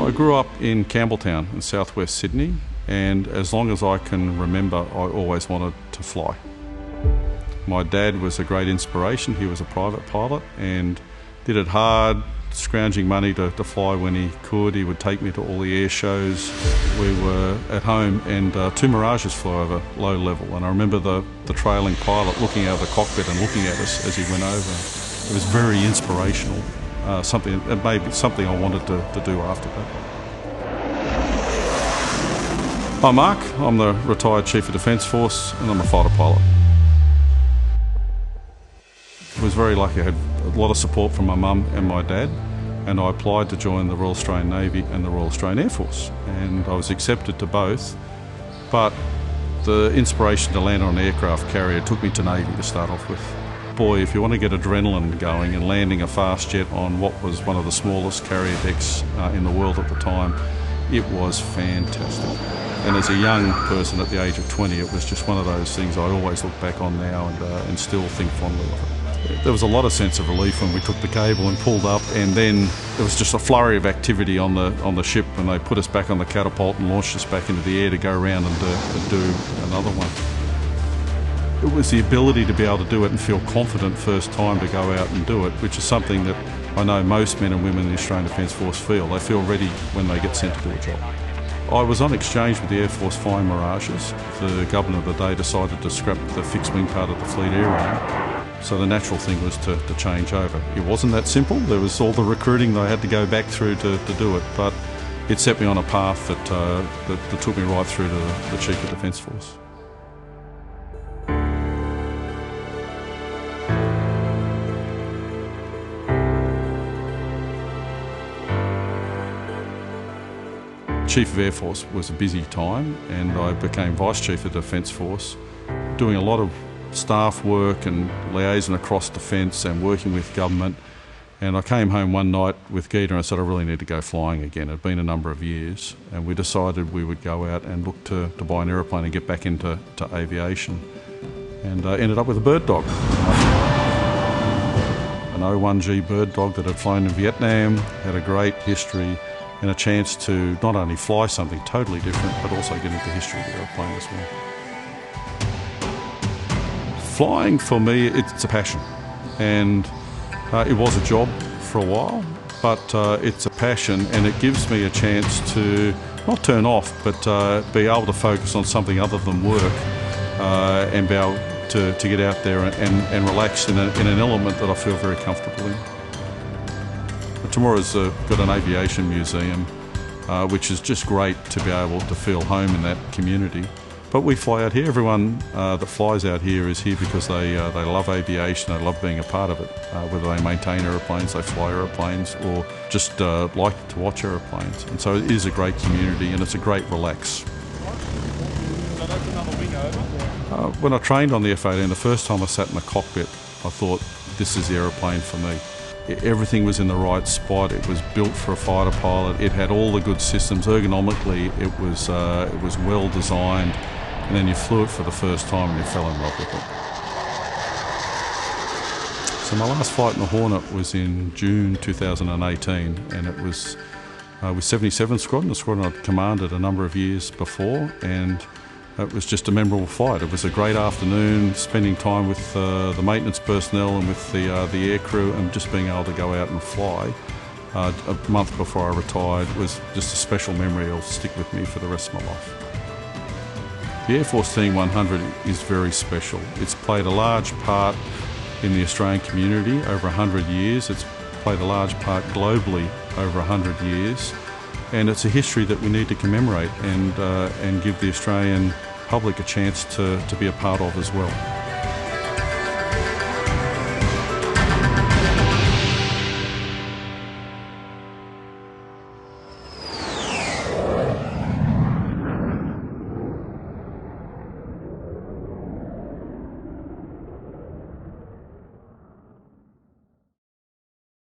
I grew up in Campbelltown in southwest Sydney, and as long as I can remember, I always wanted to fly. My dad was a great inspiration. He was a private pilot and did it hard, scrounging money to fly when he could. He would take me to all the air shows. We were at home and two Mirages flew over low level, and I remember the trailing pilot looking out of the cockpit and looking at us as he went over. It was very inspirational, it may be something I wanted to do after that. I'm Mark, I'm the retired Chief of Defence Force and I'm a fighter pilot. I was very lucky. I had a lot of support from my mum and my dad, and I applied to join the Royal Australian Navy and the Royal Australian Air Force, and I was accepted to both, but the inspiration to land on an aircraft carrier took me to Navy to start off with. Boy, if you want to get adrenaline going and landing a fast jet on what was one of the smallest carrier decks in the world at the time, it was fantastic. And as a young person at the age of 20, it was just one of those things I always look back on now and still think fondly of it. There was a lot of sense of relief when we took the cable and pulled up, and then there was just a flurry of activity on the ship when they put us back on the catapult and launched us back into the air to go around and do another one. It was the ability to be able to do it and feel confident first time to go out and do it, which is something that I know most men and women in the Australian Defence Force feel. They feel ready when they get sent to do a job. I was on exchange with the Air Force flying Mirages. The government of the day decided to scrap the fixed wing part of the fleet air arm, so the natural thing was to change over. It wasn't that simple. There was all the recruiting that I had to go back through to do it, but it set me on a path that took me right through to the Chief of Defence Force. Chief of Air Force was a busy time, and I became Vice Chief of Defence Force, doing a lot of staff work and liaison across defence and working with government. And I came home one night with Geeta and I said I really need to go flying again. It had been a number of years, and we decided we would go out and look to buy an aeroplane and get back into aviation. And I ended up with a bird dog. An O1G bird dog that had flown in Vietnam, had a great history, and a chance to not only fly something totally different, but also get into the history of the aeroplane as well. Flying, for me, it's a passion. And it was a job for a while, but it's a passion, and it gives me a chance to not turn off, but be able to focus on something other than work and be able to get out there and relax in an element that I feel very comfortable in. Tomorrow's got an aviation museum, which is just great to be able to feel home in that community. But we fly out here. Everyone that flies out here is here because they love aviation, they love being a part of it, whether they maintain aeroplanes, they fly aeroplanes, or just like to watch aeroplanes. And so it is a great community, and it's a great relax. When I trained on the F-18, the first time I sat in the cockpit, I thought, this is the aeroplane for me. Everything was in the right spot. It was built for a fighter pilot. It had all the good systems. Ergonomically, it was well designed. And then you flew it for the first time and you fell in love with it. So my last flight in the Hornet was in June 2018, and it was with 77 Squadron, a squadron I'd commanded a number of years before, and it was just a memorable flight. It was a great afternoon, spending time with the maintenance personnel and with the air crew, and just being able to go out and fly a month before I retired was just a special memory that'll stick with me for the rest of my life. The Air Force Team 100 is very special. It's played a large part in the Australian community over 100 years. It's played a large part globally over 100 years. And it's a history that we need to commemorate and give the Australian public a chance to be a part of as well.